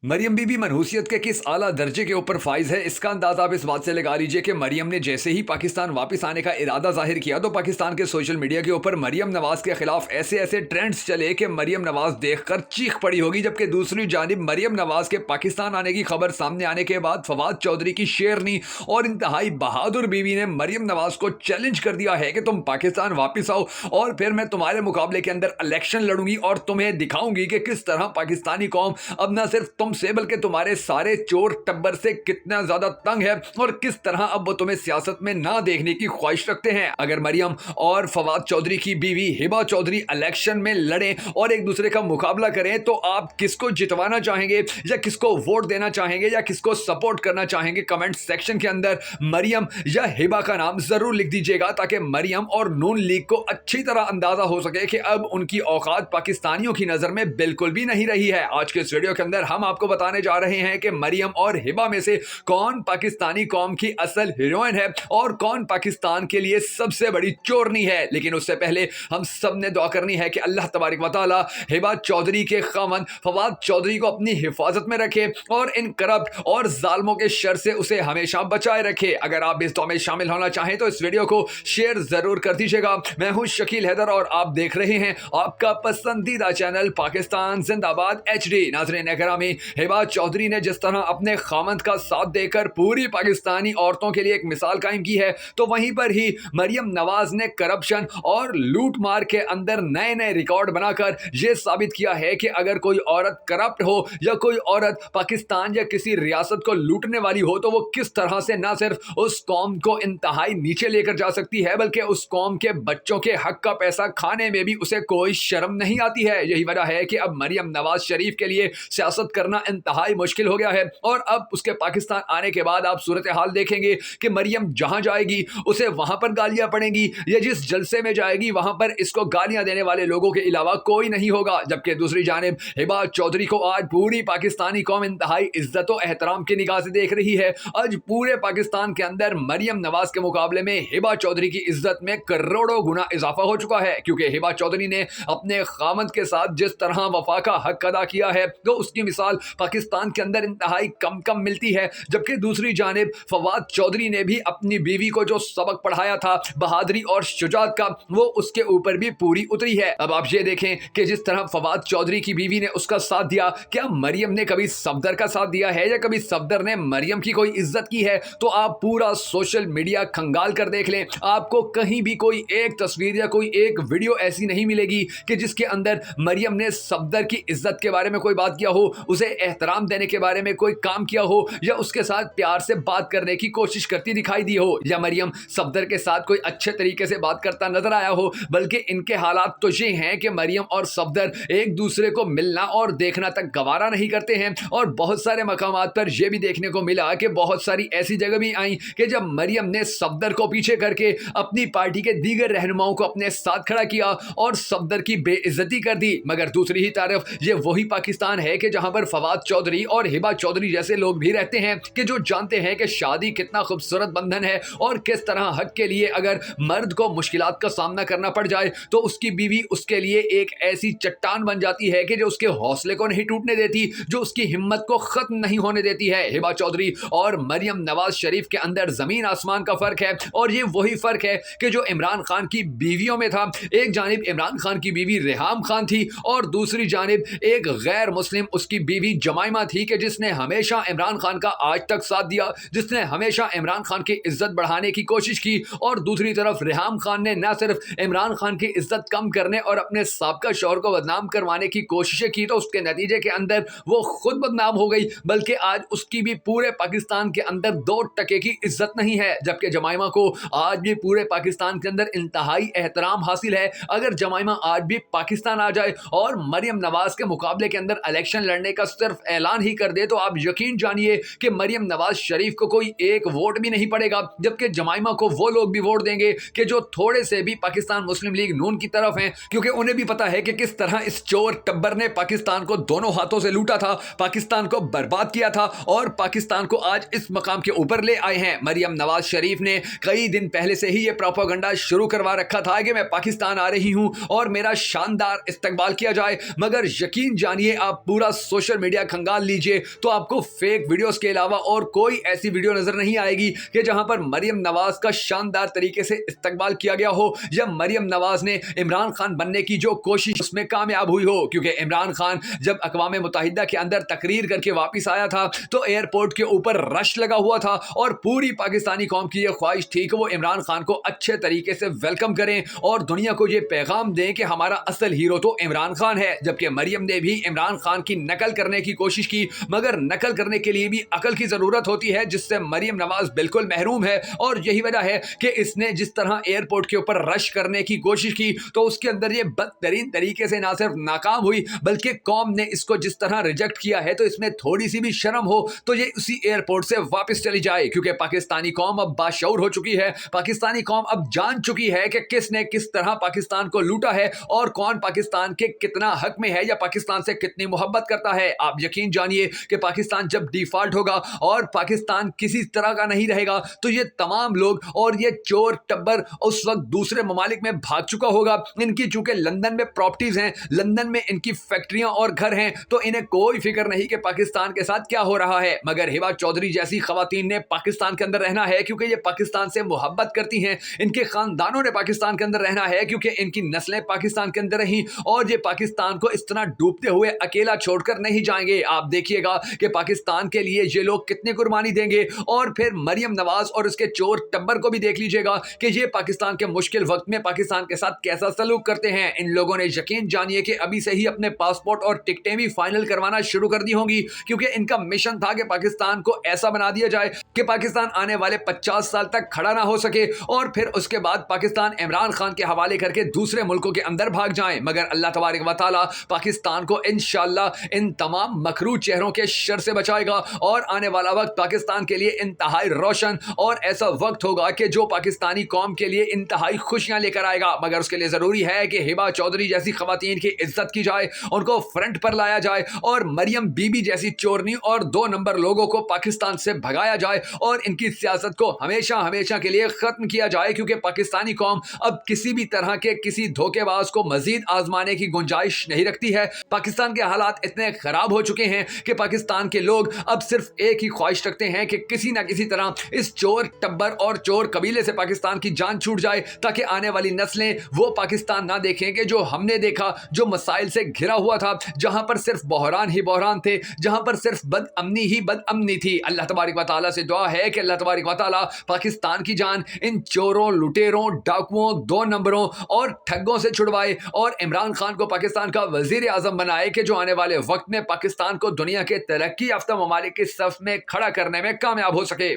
मरियम बीबी मनहूसियत के किस आला दर्जे के ऊपर फाइज है, इसका अंदाजा आप इस बात से लगा लीजिए कि मरियम ने जैसे ही पाकिस्तान वापस आने का इरादा जाहिर किया तो पाकिस्तान के सोशल मीडिया के ऊपर मरियम नवाज के खिलाफ ऐसे ऐसे ट्रेंड्स चले कि मरियम नवाज देखकर चीख पड़ी होगी। जबकि दूसरी जानिब मरियम नवाज के पाकिस्तान आने की खबर सामने आने के बाद फवाद चौधरी की शेरनी और इंतहाई बहादुर बीवी ने मरियम नवाज को चैलेंज कर दिया है कि तुम पाकिस्तान वापस आओ और फिर मैं तुम्हारे मुकाबले के अंदर इलेक्शन लड़ूंगी और तुम्हें दिखाऊंगी कि किस तरह पाकिस्तानी कौम अब न सिर्फ तुमसे बल्कि तुम्हारे सारे चोर टब्बर से कितना ज्यादा तंग है और किस तरह अब वो तुम्हें सियासत में ना देखने की ख्वाहिश रखते हैं। अगर मरियम और फवाद चौधरी की बीवी हिबा चौधरी इलेक्शन में लड़ें और एक दूसरे का मुकाबला करें तो आप किसको जितवाना चाहेंगे या किसको वोट देना चाहेंगे या किसको सपोर्ट करना चाहेंगे? कमेंट सेक्शन के अंदर मरियम या हिबा का नाम जरूर लिख दीजिएगा ताकि मरियम और नून लीग को अच्छी तरह अंदाजा हो सके कि अब उनकी औकात पाकिस्तानियों की नजर में बिल्कुल भी नहीं रही है। आज के इस वीडियो के अंदर हम आपको बताने जा रहे हैं कि मरियम और हिबा में से कौन पाकिस्तानी कौम की असल हीरोइन है और कौन पाकिस्तान के लिए सबसे बड़ी चोरनी है। लेकिन उससे पहले हम सब ने दुआ करनी है कि अल्लाह तबारक व तआला हिबा चौधरी के खामन फवाद चौधरी को अपनी हिफाजत में रखे और इन करप्ट और जालमों के शर से उसे हमेशा बचाए रखे। अगर आप इस दुआ में शामिल होना चाहें तो इस वीडियो को शेयर जरूर कर दीजिएगा। मैं हूं शकील हैदर और आप देख रहे हैं आपका पसंदीदा चैनल पाकिस्तान जिंदाबाद HD। नाज़रीन इकरामी, हिबा चौधरी ने जिस तरह अपने खामंद का साथ देकर पूरी पाकिस्तानी औरतों के लिए एक मिसाल कायम की है तो वहीं पर ही मरियम नवाज ने करप्शन और लूट मार के अंदर नए नए रिकॉर्ड बनाकर यह साबित किया है कि अगर कोई औरत करप्ट हो या कोई औरत पाकिस्तान या किसी रियासत को लूटने वाली हो तो वो किस तरह से न सिर्फ उस कौम को इंतहाई नीचे लेकर जा सकती है बल्कि उस कौम के बच्चों के हक का पैसा खाने में भी उसे कोई शर्म नहीं आती है। यही वजह है कि अब मरियम नवाज शरीफ के लिए सियासत करना इंतहाई मुश्किल हो गया है और अब उसके पाकिस्तान आने के बाद आप सूरत हाल देखेंगे कि मरियम जहां जाएगी उसे वहां पर गालियां पड़ेंगी या जिस जलसे में जाएगी वहां पर इसको गालियां देने वाले लोगों के अलावा कोई नहीं होगा। जबकि दूसरी जानिब हिबा चौधरी को आज पूरी पाकिस्तानी कौम इंतहाई इज्जत और एहतराम की निगाह से देख रही है। आज पूरे पाकिस्तान के अंदर मरियम नवाज के मुकाबले में हिबा चौधरी की इज्जत में करोड़ों गुना इजाफा हो चुका है क्योंकि हिबा चौधरी ने अपने खामद के साथ जिस तरह वफा का हक अदा किया है तो उसकी मिसाल पाकिस्तान के अंदर इंतहाई कम कम मिलती है। जबकि दूसरी जानिब फवाद चौधरी ने भी अपनी बीवी को जो सबक पढ़ाया था बहादुरी और शुजात का वो उसके ऊपर भी पूरी उतरी है। अब आप ये देखें कि जिस तरह फवाद चौधरी की बीवी ने उसका साथ दिया, क्या मरियम ने कभी सफदर का साथ दिया है या कभी सफदर ने मरियम की कोई इज्जत की है? तो आप पूरा सोशल मीडिया खंगाल कर देख लें, आपको कहीं भी कोई एक तस्वीर या कोई एक वीडियो ऐसी नहीं मिलेगी कि जिसके अंदर मरियम ने सफदर की इज्जत के बारे में कोई बात किया हो, उसे एहतराम देने के बारे में कोई काम किया हो या उसके साथ प्यार से बात करने की कोशिश करती दिखाई दी हो या मरियम सफदर के साथ कोई अच्छे तरीके से बात करता नजर आया हो। बल्कि इनके हालात तो ये हैं कि मरियम और सफदर एक दूसरे को मिलना और देखना तक गवारा नहीं करते हैं और बहुत सारे मकामात पर यह भी देखने को मिला कि बहुत सारी ऐसी जगह भी आई कि जब मरियम ने सफदर को पीछे करके अपनी पार्टी के दीगर रहनुमाओं को अपने साथ खड़ा किया और सफदर की बेइज्जती कर दी। मगर दूसरी ही तरफ ये वही पाकिस्तान है कि जहां पर फवाद चौधरी और हिबा चौधरी जैसे लोग भी रहते हैं कि जो जानते हैं कि शादी कितना खूबसूरत बंधन है और किस तरह हक के लिए अगर मर्द को मुश्किलात का सामना करना पड़ जाए तो उसकी बीवी उसके लिए एक ऐसी चट्टान बन जाती है कि जो उसके हौसले को नहीं टूटने देती, जो उसकी हिम्मत को खत्म नहीं होने देती है। हिबा चौधरी और मरियम नवाज शरीफ के अंदर जमीन आसमान का फर्क है और ये वही फर्क है कि जो इमरान खान की बीवियों में था। एक जानिब इमरान खान की बीवी रेहाम खान थी और दूसरी जानिब एक गैर मुस्लिम उसकी बीवी जमाइमा थी कि जिसने हमेशा इमरान खान का आज तक साथ दिया, जिसने हमेशा इमरान खान की इज्जत बढ़ाने की कोशिश की। और दूसरी तरफ रेहाम खान ने न सिर्फ इमरान खान की इज्जत कम करने और अपने साबका शौहर को बदनाम करवाने की कोशिशें की तो उसके नतीजे के अंदर वो खुद बदनाम हो गई, बल्कि आज उसकी भी पूरे पाकिस्तान के अंदर 2% की इज्जत नहीं है। जबकि जमाइमा को आज भी पूरे पाकिस्तान के अंदर इंतहाई एहतराम हासिल है। अगर जमाइमा आज भी पाकिस्तान आ जाए और मरियम नवाज के मुकाबले के अंदर इलेक्शन लड़ने का सिर्फ ऐलान ही कर दे तो आप यकीन जानिए कि मरियम नवाज शरीफ को कोई एक वोट भी नहीं पड़ेगा। जबकि जमाइमा को वो लोग भी वोट देंगे कि जो थोड़े से भी पाकिस्तान मुस्लिम लीग नून की तरफ हैं, क्योंकि उन्हें भी पता है कि किस तरह इस चोर टब्बर ने पाकिस्तान को दोनों हाथों से लूटा था, पाकिस्तान को बर्बाद किया था और पाकिस्तान को आज इस मकाम के ऊपर ले आए हैं। मरियम नवाज शरीफ ने कई दिन पहले से ही ये प्रोपेगेंडा शुरू करवा रखा था कि मैं पाकिस्तान आ रही हूं और मेरा शानदार इस्तकबाल किया जाए, मगर यकीन जानिए आप पूरा सोशल मीडिया खंगाल लीजिए तो आपको फेक वीडियोस के अलावा और कोई ऐसी वीडियो नजर नहीं आएगी कि जहां पर मरियम नवाज का शानदार तरीके से इस्तकबाल किया गया हो या मरियम नवाज ने इमरान खान बनने की जो कोशिश उसमें कामयाब हुई हो। क्योंकि इमरान खान जब अक़वाम मुत्तहिदा के अंदर तकरीर करके वापस आया था तो एयरपोर्ट के ऊपर रश लगा हुआ था और पूरी पाकिस्तानी कौम की यह ख्वाहिश थी कि वो इमरान खान को अच्छे तरीके से वेलकम करें और दुनिया को ये पैगाम दें कि हमारा असल हीरो तो इमरान खान है। जबकि मरियम ने भी इमरान खान की नकल करने की कोशिश की, मगर नकल करने के लिए भी अकल की जरूरत होती है, जिससे मरियम नवाज बिल्कुल महरूम है। और यही वजह है कि इसने जिस तरह एयरपोर्ट के ऊपर रश करने की कोशिश की तो उसके अंदर ये बदतरीन तरीके से ना सिर्फ नाकाम हुई बल्कि कौम ने इसको जिस तरह रिजेक्ट किया है, तो इसमें थोड़ी सी भी शर्म हो तो ये उसी एयरपोर्ट से वापस चली जाए। क्योंकि पाकिस्तानी कौम अब बाशऊर हो चुकी है, पाकिस्तानी कौम अब जान चुकी है कि किसने किस तरह पाकिस्तान को लूटा है और कौन पाकिस्तान के कितना हक में है या पाकिस्तान से कितनी मोहब्बत करता है। आप यकीन जानिए कि पाकिस्तान जब डिफॉल्ट होगा और पाकिस्तान किसी तरह का नहीं रहेगा तो ये तमाम लोग और ये चोर टब्बर उस वक्त दूसरे ममालिक में भाग चुका होगा। इनकी चूंकि लंदन में प्रॉपर्टीज हैं, लंदन में इनकी फैक्ट्रियां और घर हैं, तो इन्हें कोई फिक्र नहीं कि पाकिस्तान के साथ क्या हो रहा है। मगर हिबा चौधरी जैसी खवातीन ने पाकिस्तान के अंदर रहना है क्योंकि ये पाकिस्तान से मोहब्बत करती हैं, इनके खानदानों ने पाकिस्तान के अंदर रहना है क्योंकि इनकी नस्लें पाकिस्तान के अंदर रहीं और ये पाकिस्तान को इस तरह डूबते हुए अकेला छोड़कर नहीं जाएंगे। आप देखिएगा कि पाकिस्तान के लिए ये लोग कितनी कुर्बानी देंगे। और फिर मरियम नवाज और उसके चोर टब्बर को भी देख लीजिएगा कि ये पाकिस्तान के मुश्किल वक्त में पाकिस्तान के साथ कैसा सलूक करते हैं। इन लोगों ने यकीन जानिए कि अभी से ही अपने पासपोर्ट और टिकटें भी फाइनल करवाना शुरू कर दी होंगी क्योंकि इनका मिशन था कि पाकिस्तान को ऐसा बना दिया जाए कि पाकिस्तान आने वाले 50 साल तक खड़ा ना हो सके और फिर उसके बाद पाकिस्तान इमरान खान के हवाले करके दूसरे मुल्कों के अंदर भाग जाए। मगर अल्लाह तबारक व तआला पाकिस्तान को इंशाअल्लाह इन तमाम मकरू चेहरों के शर से बचाएगा और आने वाला वक्त पाकिस्तान के लिए इंतहाई रोशन और ऐसा वक्त होगा कि जो पाकिस्तानी कौम के लिए इंतहाई खुशियां लेकर आएगा। मगर उसके लिए जरूरी है कि हिबा चौधरी जैसी खवातीन की इज्जत की जाए, उनको फ्रंट पर लाया जाए और मरियम बीबी जैसी चोरनी और 2 नंबर लोगों को पाकिस्तान से भगाया जाए और इनकी सियासत को हमेशा हमेशा के लिए खत्म किया जाए। क्योंकि पाकिस्तानी कौम अब किसी भी तरह के किसी धोखेबाज को मजीद आजमाने की गुंजाइश नहीं रखती है। पाकिस्तान के हालात इतने खराब हो चुके हैं कि पाकिस्तान के लोग अब सिर्फ एक ही ख्वाहिश रखते हैं कि किसी ना किसी तरह इस चोर टब्बर और चोर कबीले से पाकिस्तान की जान छूट जाए ताकि आने वाली नस्लें वो पाकिस्तान ना देखें कि जो हमने देखा, जो मसाइल से घिरा हुआ था, जहां पर सिर्फ बहरान ही बहरान थे, जहां पर सिर्फ बदअमनी ही बदअमनी थी। अल्लाह तबारक व तआला से दुआ है कि अल्लाह तबारक व तआला पाकिस्तान की जान इन चोरों, लुटेरों, डाकुओं, 2 नंबरों और ठग्गों से छुड़वाए और इमरान खान को पाकिस्तान का वजीर आजम बनाए कि जो आने वाले वक्त में पाकिस्तान को दुनिया के तरक्की याफ्ता ममालिक के सफ में खड़ा करने में कामयाब हो सके।